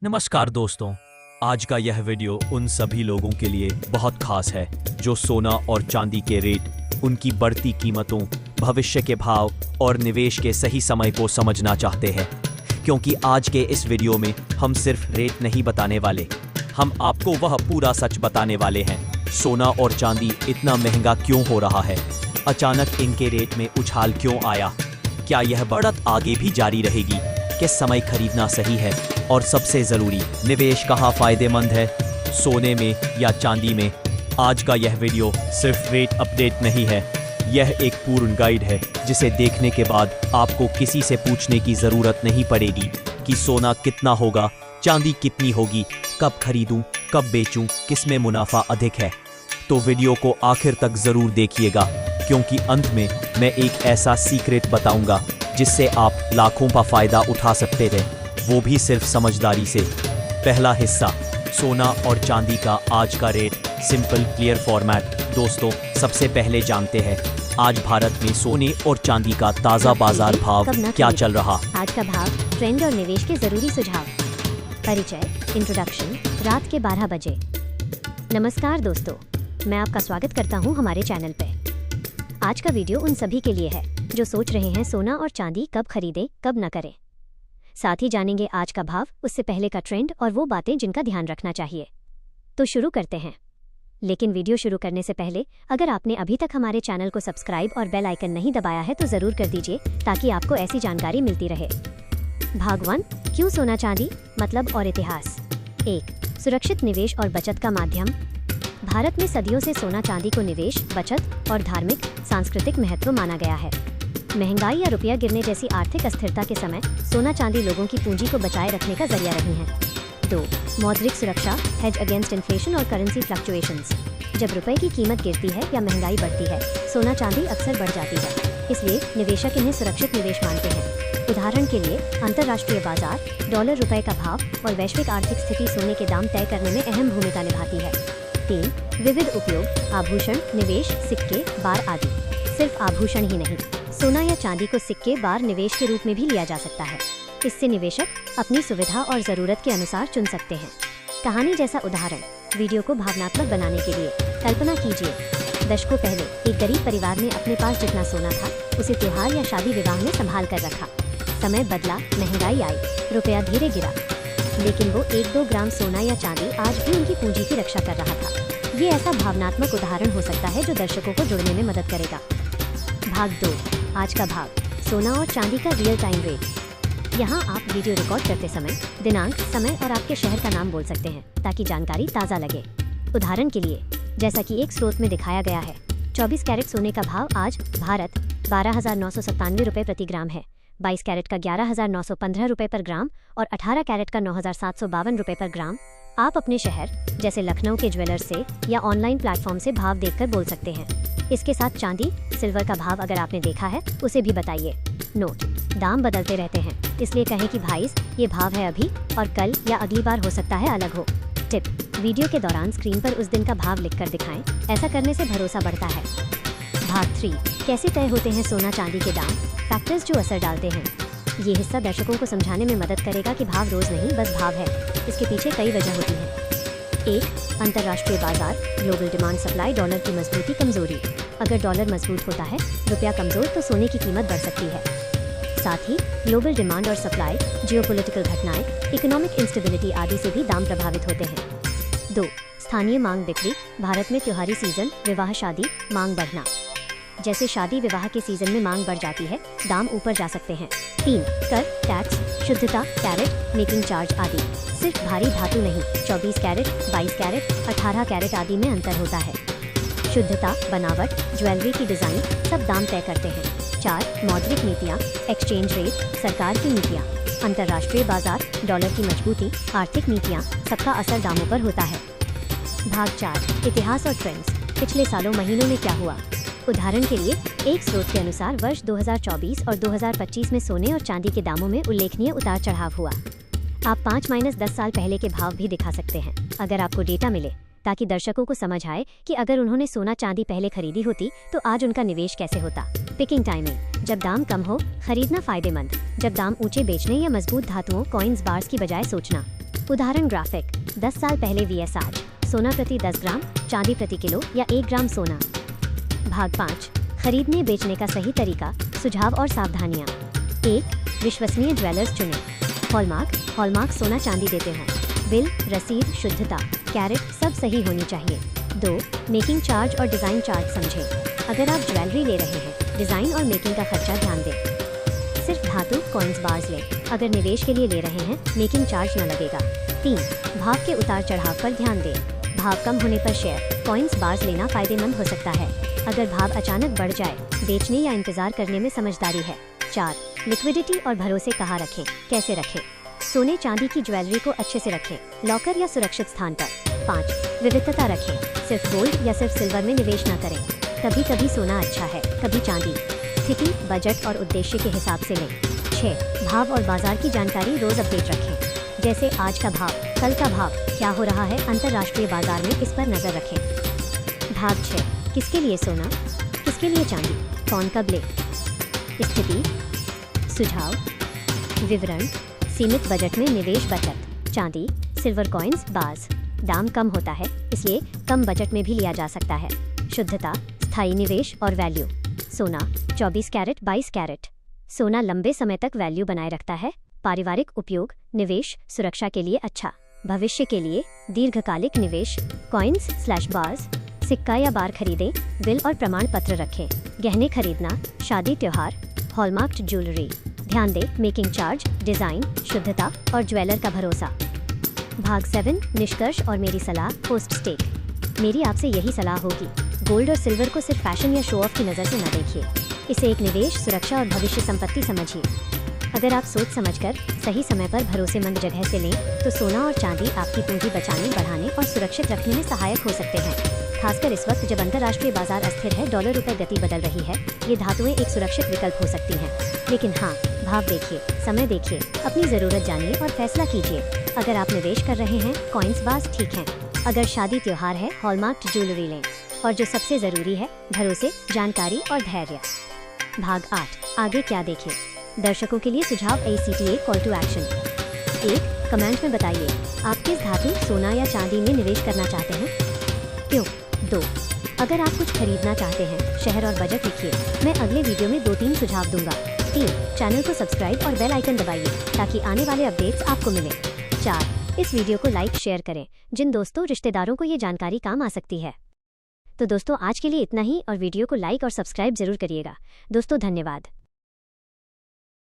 नमस्कार दोस्तों, आज का यह वीडियो उन सभी लोगों के लिए बहुत खास है जो सोना और चांदी के रेट, उनकी बढ़ती कीमतों, भविष्य के भाव और निवेश के सही समय को समझना चाहते हैं। क्योंकि आज के इस वीडियो में हम सिर्फ रेट नहीं बताने वाले, हम आपको वह पूरा सच बताने वाले हैं। सोना और चांदी इतना महंगा क्यों हो रहा है? अचानक इनके रेट में उछाल क्यों आया? क्या यह बढ़त आगे भी जारी रहेगी? किस समय खरीदना सही है? और सबसे ज़रूरी, निवेश कहाँ फ़ायदेमंद है, सोने में या चांदी में? आज का यह वीडियो सिर्फ रेट अपडेट नहीं है, यह एक पूर्ण गाइड है जिसे देखने के बाद आपको किसी से पूछने की ज़रूरत नहीं पड़ेगी कि सोना कितना होगा, चांदी कितनी होगी, कब खरीदूं, कब बेचूं, किसमें मुनाफा अधिक है। तो वीडियो को आखिर तक ज़रूर देखिएगा, क्योंकि अंत में मैं एक ऐसा सीक्रेट बताऊंगा जिससे आप लाखों का फ़ायदा उठा सकते थे, वो भी सिर्फ समझदारी से। पहला हिस्सा, सोना और चांदी का आज का रेट, सिंपल क्लियर फॉर्मेट। दोस्तों, सबसे पहले जानते हैं आज भारत में सोने और चांदी का ताज़ा बाजार भाव क्या चल रहा। आज का भाव, ट्रेंड और निवेश के जरूरी सुझाव। परिचय, इंट्रोडक्शन, रात के 12 बजे। नमस्कार दोस्तों, मैं आपका स्वागत करता हूं हमारे चैनल पे। आज का वीडियो उन सभी के लिए है जो सोच रहे हैं सोना और चांदी कब खरीदें, कब न करें। साथ ही जानेंगे आज का भाव, उससे पहले का ट्रेंड और वो बातें जिनका ध्यान रखना चाहिए। तो शुरू करते हैं। लेकिन वीडियो शुरू करने से पहले अगर आपने अभी तक हमारे चैनल को सब्सक्राइब और बेल आइकन नहीं दबाया है तो ज़रूर कर दीजिए, ताकि आपको ऐसी जानकारी मिलती रहे। भाग 1, क्यों सोना चांदी, मतलब और इतिहास। 1, सुरक्षित निवेश और बचत का माध्यम। भारत में सदियों से सोना चांदी को निवेश, बचत और धार्मिक सांस्कृतिक महत्व माना गया है। महंगाई या रुपया गिरने जैसी आर्थिक अस्थिरता के समय सोना चांदी लोगों की पूंजी को बचाए रखने का जरिया रही हैं। 2, मौद्रिक सुरक्षा, हेज अगेंस्ट इन्फ्लेशन और करेंसी फ्लक्चुएशंस। जब रुपए की कीमत गिरती है या महंगाई बढ़ती है, सोना चांदी अक्सर बढ़ जाती है, इसलिए निवेशक इन्हें सुरक्षित निवेश मानते हैं। उदाहरण के लिए, अंतर्राष्ट्रीय बाजार, डॉलर रुपए का भाव और वैश्विक आर्थिक स्थिति सोने के दाम तय करने में अहम भूमिका निभाती है। 3, विविध उपयोग, आभूषण, निवेश, सिक्के, बार आदि। सिर्फ आभूषण ही नहीं, सोना या चांदी को सिक्के, बार, निवेश के रूप में भी लिया जा सकता है। इससे निवेशक अपनी सुविधा और ज़रूरत के अनुसार चुन सकते हैं। कहानी जैसा उदाहरण, वीडियो को भावनात्मक बनाने के लिए कल्पना कीजिए, दशकों पहले एक गरीब परिवार ने अपने पास जितना सोना था उसे त्योहार या शादी विवाह में संभाल कर रखा। समय बदला, महंगाई आई, रुपया धीरे गिरा, लेकिन वो 1-2 ग्राम सोना या चांदी आज भी उनकी पूंजी की रक्षा कर रहा था। ये ऐसा भावनात्मक उदाहरण हो सकता है जो दर्शकों को जुड़ने में मदद करेगा। भाग 2, आज का भाव, सोना और चांदी का रियल टाइम रेट। यहाँ आप वीडियो रिकॉर्ड करते समय दिनांक, समय और आपके शहर का नाम बोल सकते हैं, ताकि जानकारी ताज़ा लगे। उदाहरण के लिए, जैसा कि एक स्रोत में दिखाया गया है, 24 कैरेट सोने का भाव आज भारत 12,997 रुपये प्रति ग्राम है, 22 कैरेट का 11,915 रुपये पर ग्राम और 18 कैरेट का 9,752 रुपये पर ग्राम। आप अपने शहर जैसे लखनऊ के ज्वेलर से या ऑनलाइन प्लेटफॉर्म से भाव देखकर बोल सकते हैं। इसके साथ चांदी, सिल्वर का भाव अगर आपने देखा है उसे भी बताइए। नोट, दाम बदलते रहते हैं, इसलिए कहें कि भाई ये भाव है अभी और कल या अगली बार हो सकता है अलग हो। टिप, वीडियो के दौरान स्क्रीन पर उस दिन का भाव लिखकर दिखाएं, ऐसा करने से भरोसा बढ़ता है। भाग 3, कैसे तय होते हैं सोना चांदी के दाम, फैक्टर्स जो असर डालते हैं। ये हिस्सा दर्शकों को समझाने में मदद करेगा कि भाव रोज नहीं बस भाव है, इसके पीछे कई वजह होती हैं। 1, अंतर्राष्ट्रीय बाजार, ग्लोबल डिमांड सप्लाई, डॉलर की मजबूती कमजोरी। अगर डॉलर मजबूत होता है, रुपया कमजोर, तो सोने की कीमत बढ़ सकती है। साथ ही ग्लोबल डिमांड और सप्लाई, जियोपॉलिटिकल घटनाएं, इकोनॉमिक इंस्टेबिलिटी आदि से भी दाम प्रभावित होते हैं। 2, स्थानीय मांग बिक्री, भारत में त्योहारी सीजन, विवाह शादी, मांग बढ़ना। जैसे शादी विवाह के सीजन में मांग बढ़ जाती है, दाम ऊपर जा सकते हैं। 3, कर, टैक्स, शुद्धता, कैरेट, मेकिंग चार्ज आदि। सिर्फ भारी धातु नहीं, 24 कैरेट, 22 कैरेट, 18 कैरेट आदि में अंतर होता है। शुद्धता, बनावट, ज्वेलरी की डिज़ाइन सब दाम तय करते हैं। 4, मौद्रिक नीतियाँ, एक्सचेंज रेट, सरकार की नीतियाँ, अंतर्राष्ट्रीय बाजार, डॉलर की मजबूती, आर्थिक नीतियाँ, सबका असर दामों पर होता है। भाग 4, इतिहास और ट्रेंड्स, पिछले सालों महीनों में क्या हुआ। उदाहरण के लिए, एक स्रोत के अनुसार वर्ष 2024 और 2025 में सोने और चांदी के दामों में उल्लेखनीय उतार चढ़ाव हुआ। आप 5-10 साल पहले के भाव भी दिखा सकते हैं, अगर आपको डेटा मिले, ताकि दर्शकों को समझ आए कि अगर उन्होंने सोना चांदी पहले खरीदी होती तो आज उनका निवेश कैसे होता। पिकिंग टाइमिंग, जब दाम कम हो खरीदना फायदेमंद, जब दाम ऊंचे बेचने या मजबूत धातुओं, कॉइन्स, बार्स की बजाय सोचना। उदाहरण ग्राफिक 10 साल पहले vs आज, सोना प्रति 10 ग्राम, चांदी प्रति किलो या 1 ग्राम सोना। भाग 5, खरीदने बेचने का सही तरीका, सुझाव और सावधानियाँ। 1. विश्वसनीय ज्वेलर्स चुनें। हॉलमार्क सोना चांदी देते हैं। बिल, रसीद, शुद्धता, कैरेट सब सही होनी चाहिए। 2. मेकिंग चार्ज और डिज़ाइन चार्ज समझें। अगर आप ज्वेलरी ले रहे हैं, डिज़ाइन और मेकिंग का खर्चा ध्यान दें। सिर्फ धातु, कॉइन्स, बार्स लें। अगर निवेश के लिए ले रहे हैं, मेकिंग चार्ज न लगेगा। 3. भाव के उतार चढ़ाव पर ध्यान दें। भाव कम होने पर शेयर, कॉइन्स, बार्स लेना फायदेमंद हो सकता है। अगर भाव अचानक बढ़ जाए, बेचने या इंतजार करने में समझदारी है। 4. लिक्विडिटी और भरोसे कहाँ रखें, कैसे रखें। सोने चांदी की ज्वेलरी को अच्छे से रखें, लॉकर या सुरक्षित स्थान पर। 5. विविधता रखें, सिर्फ गोल्ड या सिर्फ सिल्वर में निवेश न करें। कभी कभी सोना अच्छा है, कभी चांदी। स्थिति, बजट और उद्देश्य के हिसाब से लें। 6. भाव और बाजार की जानकारी रोज अपडेट रखें, जैसे आज का भाव, कल का भाव, क्या हो रहा है अंतर्राष्ट्रीय बाजार में, इस पर नजर रखें। भाग 6, किसके लिए सोना, किसके लिए चांदी, कौन कब ले। स्थिति, सुझाव, विवरण। सीमित बजट में निवेश बचत, चांदी, सिल्वर कॉइन्स, बार्स। दाम कम होता है, इसलिए कम बजट में भी लिया जा सकता है। शुद्धता, स्थायी निवेश और वैल्यू। सोना 24 कैरेट 22 कैरेट। सोना लंबे समय तक वैल्यू बनाए रखता है। पारिवारिक उपयोग, निवेश, सुरक्षा के लिए अच्छा। भविष्य के लिए दीर्घकालिक निवेश, कॉइन्स/बार्स। सिक्का या बार खरीदें, बिल और प्रमाण पत्र रखें। गहने खरीदना, शादी त्योहार, हॉलमार्क्ड ज्वेलरी। ध्यान दें, मेकिंग चार्ज, डिजाइन, शुद्धता और ज्वेलर का भरोसा। भाग 7, निष्कर्ष और मेरी सलाह, पोस्ट स्टेक। मेरी आपसे यही सलाह होगी, गोल्ड और सिल्वर को सिर्फ फैशन या शो ऑफ की नज़र से न देखिए। इसे एक निवेश, सुरक्षा और भविष्य संपत्ति समझिए। अगर आप सोच समझकर सही समय पर भरोसेमंद जगह से लें, तो सोना और चांदी आपकी पूंजी बचाने, बढ़ाने और सुरक्षित रखने में सहायक हो सकते हैं। खासकर इस वक्त जब अंतर्राष्ट्रीय बाजार अस्थिर है, डॉलर रुपए गति बदल रही है, ये धातुएं एक सुरक्षित विकल्प हो सकती हैं। लेकिन हाँ, भाव देखिए, समय देखिए, अपनी ज़रूरत जानिए और फैसला कीजिए। अगर आप निवेश कर रहे हैं, कॉइन्स, बार्स ठीक हैं। अगर शादी त्योहार है, हॉलमार्क्ड ज्वेलरी लें। और जो सबसे ज़रूरी है, भरोसे, जानकारी और धैर्य। भाग 8, आगे क्या देखें। दर्शकों के लिए सुझाव, ACTA call to action. 1. Comment में बताइए, आप किस धातु, सोना या चांदी में निवेश करना चाहते हैं, क्यों। 2. अगर आप कुछ खरीदना चाहते हैं, शहर और बजट लिखिए। मैं अगले वीडियो में 2-3 सुझाव दूंगा। 3. चैनल को सब्सक्राइब और बेल आइकन दबाइए ताकि आने वाले अपडेट्स आपको मिले। 4. इस वीडियो को लाइक शेयर करें, जिन दोस्तों रिश्तेदारों को ये जानकारी काम आ सकती है। तो दोस्तों, आज के लिए इतना ही और वीडियो को लाइक और सब्सक्राइब जरूर करिएगा। दोस्तों, धन्यवाद।